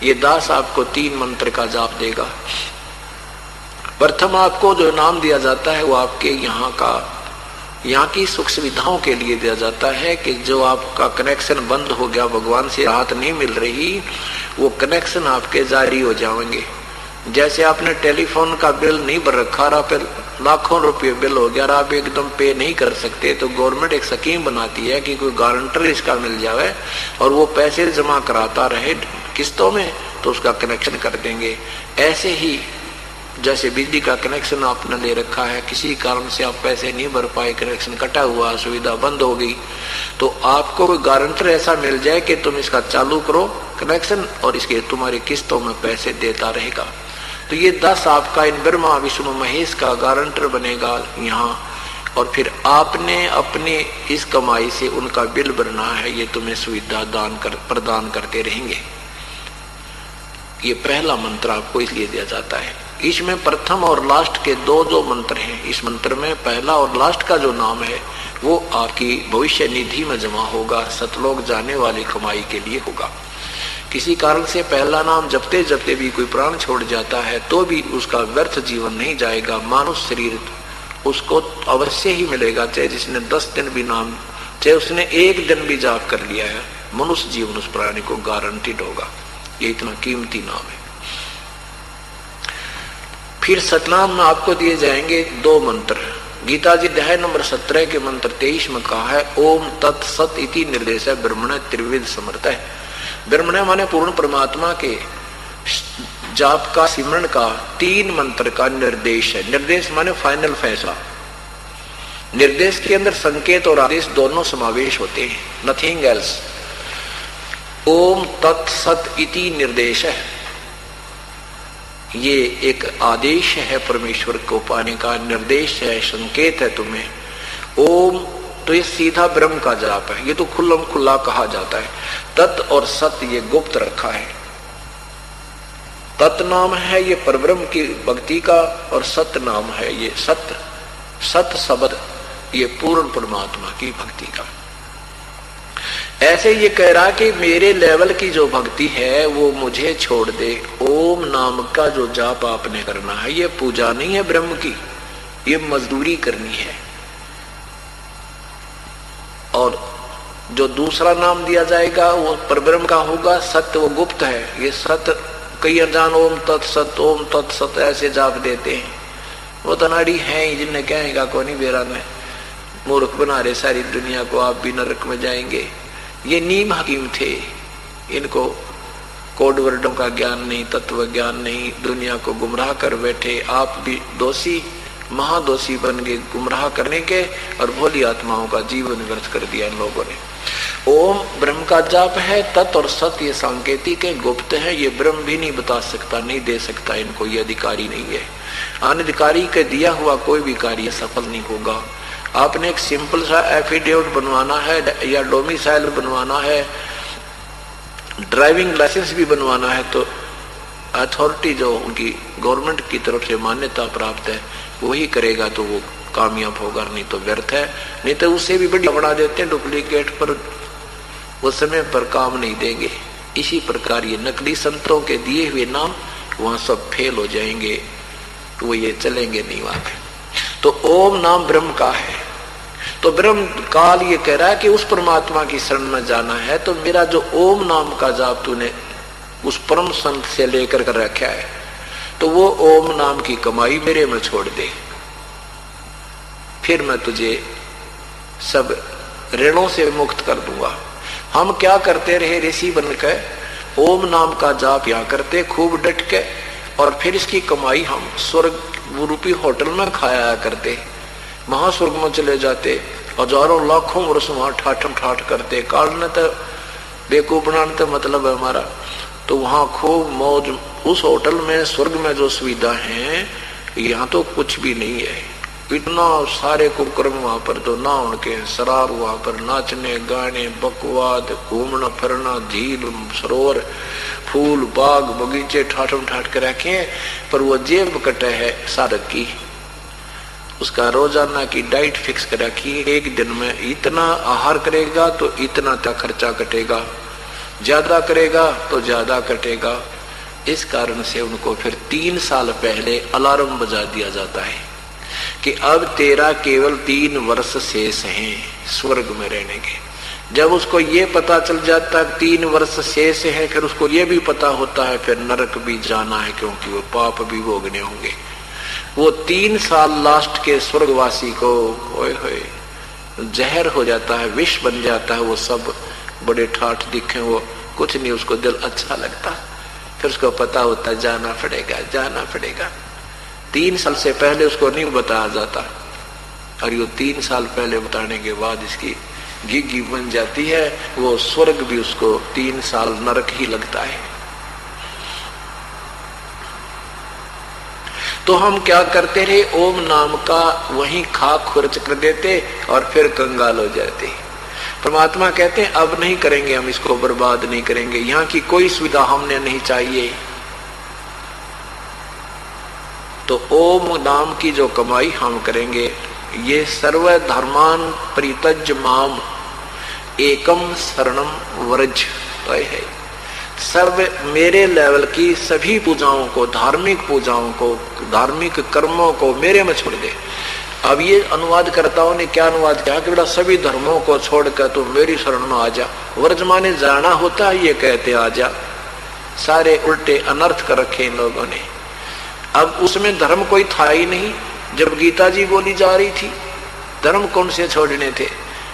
ये दास आपको 3 मंत्र का जाप देगा। प्रथम आपको जो नाम दिया जाता है वो आपके यहाँ की सुख सुविधाओं के लिए दिया जाता है कि जो आपका कनेक्शन बंद हो गया, भगवान से राहत नहीं मिल रही, वो कनेक्शन आपके जारी हो जाएंगे। जैसे आपने टेलीफोन का बिल नहीं भर रखा और आप लाखों रुपये बिल हो गया और आप एकदम पे नहीं कर सकते, तो गवर्नमेंट एक स्कीम बनाती है कि कोई गारंटर इसका मिल जाए और वो पैसे जमा कराता रहे किस्तों में, तो उसका कनेक्शन कर देंगे। ऐसे ही जैसे बिजली का कनेक्शन आपने ले रखा है, किसी कारण से आप पैसे नहीं भर पाए, कनेक्शन कटा हुआ, सुविधा बंद हो गई, तो आपको कोई गारंटर ऐसा मिल जाए कि तुम इसका चालू करो कनेक्शन और इसके तुम्हारी किस्तों में पैसे देता रहेगा। तो ये 10 आपका इन ब्रह्मा विष्णु महेश का गारंटर बनेगा यहाँ, और फिर आपने अपने इस कमाई से उनका बिल भरना है, ये तुम्हें सुविधा प्रदान करते रहेंगे। ये पहला मंत्र आपको इसलिए दिया जाता है। इसमें प्रथम और लास्ट के दो मंत्र हैं। इस मंत्र में पहला और लास्ट का जो नाम है वो आपकी भविष्य निधि में जमा होगा, सतलोक जाने वाली कमाई के लिए होगा। किसी कारण से पहला नाम जपते जपते भी कोई प्राण छोड़ जाता है तो भी उसका व्यर्थ जीवन नहीं जाएगा, मानुष शरीर उसको अवश्य ही मिलेगा, चाहे जिसने 10 दिन भी नाम, चाहे उसने 1 दिन भी जाप कर लिया है, मनुष्य जीवन उस प्राणी को गारंटीड होगा। ये इतना कीमती नाम है। फिर सतनाम में आपको दिए जाएंगे 2 मंत्र। गीता जी अध्याय नंबर 17 के मंत्र 23 में कहा है ओम तत्सत इति निर्देश है ब्रह्मण त्रिविध समर्थ है। ब्रह्मण माने पूर्ण परमात्मा के जाप का सिमरण का 3 मंत्र का निर्देश है। निर्देश माने फाइनल फैसला। निर्देश के अंदर संकेत और आदेश दोनों समावेश होते हैं, नथिंग एल्स। ओम तत्सत इति निर्देश है, ये एक आदेश है परमेश्वर को पाने का, निर्देश है, संकेत है तुम्हें। ओम तो ये सीधा ब्रह्म का जाप है, ये तो खुल्लम खुल्ला कहा जाता है। तत् और सत ये गुप्त रखा है। तत् नाम है ये परब्रह्म की भक्ति का, और सत नाम है ये सत शब्द ये पूर्ण परमात्मा की भक्ति का। ऐसे ये कह रहा कि मेरे लेवल की जो भक्ति है वो मुझे छोड़ दे। ओम नाम का जो जाप आपने करना है ये पूजा नहीं है ब्रह्म की, ये मजदूरी करनी है। और जो दूसरा नाम दिया जाएगा वो परब्रह्म का होगा, सत्य वो गुप्त है। ये सत्य कई अनजान ओम तत्सत ऐसे जाप देते हैं, वो तो नाड़ी है जिन्हें कहेगा कौन ही बेरा में मूर्ख बना रहे सारी दुनिया को, आप भी नरक में जाएंगे। ये नीम हकीम थे, इनको कोड वर्डों का ज्ञान नहीं, तत्व ज्ञान नहीं, दुनिया को गुमराह कर बैठे। आप भी दोषी महादोषी बन गए गुमराह करने के, और भोली आत्माओं का जीवन व्यर्थ कर दिया इन लोगों ने। ओम ब्रह्म का जाप है, तत् और सत ये सांकेतिक है, गुप्त है, ये ब्रह्म भी नहीं बता सकता, नहीं दे सकता इनको, ये अधिकारी नहीं है। अनधिकारी के दिया हुआ कोई भी कार्य सफल नहीं होगा। आपने एक सिंपल सा एफिडेविट बनवाना है या डोमिसाइल बनवाना है, ड्राइविंग लाइसेंस भी बनवाना है, तो अथॉरिटी जो उनकी गवर्नमेंट की तरफ से मान्यता प्राप्त है वही करेगा तो वो कामयाब होगा, नहीं तो व्यर्थ है। नहीं तो उससे भी बढ़िया बना देते हैं डुप्लीकेट, पर वो समय पर काम नहीं देंगे। इसी प्रकार ये नकली संतों के दिए हुए नाम वहां सब फेल हो जाएंगे, तो वो ये चलेंगे नहीं वहां पे। तो ओम नाम ब्रह्म का है, तो ब्रह्म काल ये कह रहा है कि उस परमात्मा की शरण में जाना है, तो मेरा जो ओम नाम का जाप तूने उस परम संत से लेकर कर रखा है, तो वो ओम नाम की कमाई मेरे में छोड़ दे, फिर मैं तुझे सब ऋणों से मुक्त कर दूंगा। हम क्या करते रहे ऋषि बनकर, ओम नाम का जाप या करते खूब डट के, और फिर इसकी कमाई हम स्वर्ग रूपी होटल में खाया करते, महास्वर्ग में चले जाते, हजारों लाखों वर्ष वहां ठाठम ठाठ करते। काल तो बेवकूफ बनाने तो मतलब है हमारा, तो वहां खूब मौज। उस होटल में स्वर्ग में जो सुविधा है यहाँ तो कुछ भी नहीं है। इतना सारे कुकर्म वहां पर तो ना उनके, शराब वहां पर, नाचने गाने बकवाद, घूमना फिरना, झील सरोवर, फूल बाग बगीचे ठाठम ठाठ के रखे हैं, पर वो जेब कटे है साधक की, उसका रोजाना की डाइट फिक्स कर रखी है। एक दिन में इतना आहार करेगा तो इतना तक खर्चा कटेगा, ज्यादा करेगा तो ज्यादा कटेगा। इस कारण से उनको फिर 3 साल पहले अलार्म बजा दिया जाता है कि अब तेरा केवल 3 वर्ष शेष हैं स्वर्ग में रहने के। जब उसको ये पता चल जाता है 3 वर्ष शेष है, फिर उसको ये भी पता होता है फिर नरक भी जाना है, क्योंकि वो पाप भी भोगने होंगे। वो 3 साल लास्ट के स्वर्गवासी को ओए होए जहर हो जाता है, विष बन जाता है। वो सब बड़े ठाठ दिखे, वो कुछ नहीं, उसको दिल अच्छा लगता। फिर उसको पता होता जाना पड़ेगा जाना पड़ेगा। 3 साल से पहले उसको नहीं बताया जाता, और ये 3 साल पहले बताने के बाद इसकी घी बन जाती है। वो स्वर्ग भी उसको 3 साल नरक ही लगता है। तो हम क्या करते रहे, ओम नाम का वहीं खाक खुर्च कर देते और फिर कंगाल हो जाते। परमात्मा कहते हैं अब नहीं करेंगे, हम इसको बर्बाद नहीं करेंगे, यहाँ की कोई सुविधा हमने नहीं चाहिए। तो ओम नाम की जो कमाई हम करेंगे, ये सर्व धर्मान परित्यज्य माम एकम शरणम व्रज, तो है सर्व मेरे लेवल की सभी पूजाओं को, धार्मिक पूजाओं को, धार्मिक कर्मों को मेरे में छोड़ दे। अब ये अनुवादकर्ताओं ने क्या अनुवाद किया कि बेटा सभी धर्मों को छोड़कर तू मेरी शरण में आ जा। व्रज माने जाना होता है, ये कहते आ जा। सारे उल्टे अनर्थ कर रखे इन लोगों ने। अब उसमें धर्म कोई था ही नहीं। जब गीता जी बोली जा रही थी, धर्म कौन से छोड़ने थे?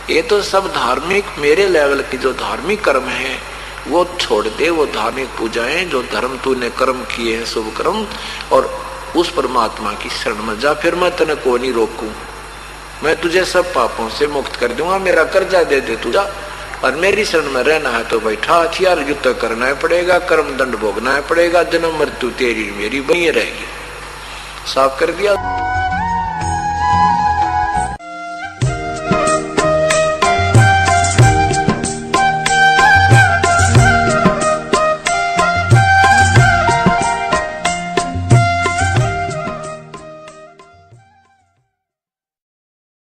ये तो सब धार्मिक मेरे लेवल की जो धार्मिक कर्म है वो छोड़ दे, वो धार्मिक पूजाएं जो धर्म तूने कर्म किए हैं शुभ कर्म, और उस परमात्मा की शरण में जा। फिर मैं तेने को नहीं रोकूं, मैं तुझे सब पापों से मुक्त कर दूंगा, मेरा कर्जा दे दे तू जा। और मेरी शरण में रहना है तो बैठा हथियार युद्ध करना पड़ेगा, कर्म दंड भोगना पड़ेगा, जन्म मृत्यु तेरी मेरी बनी रहेगी। साफ कर दिया।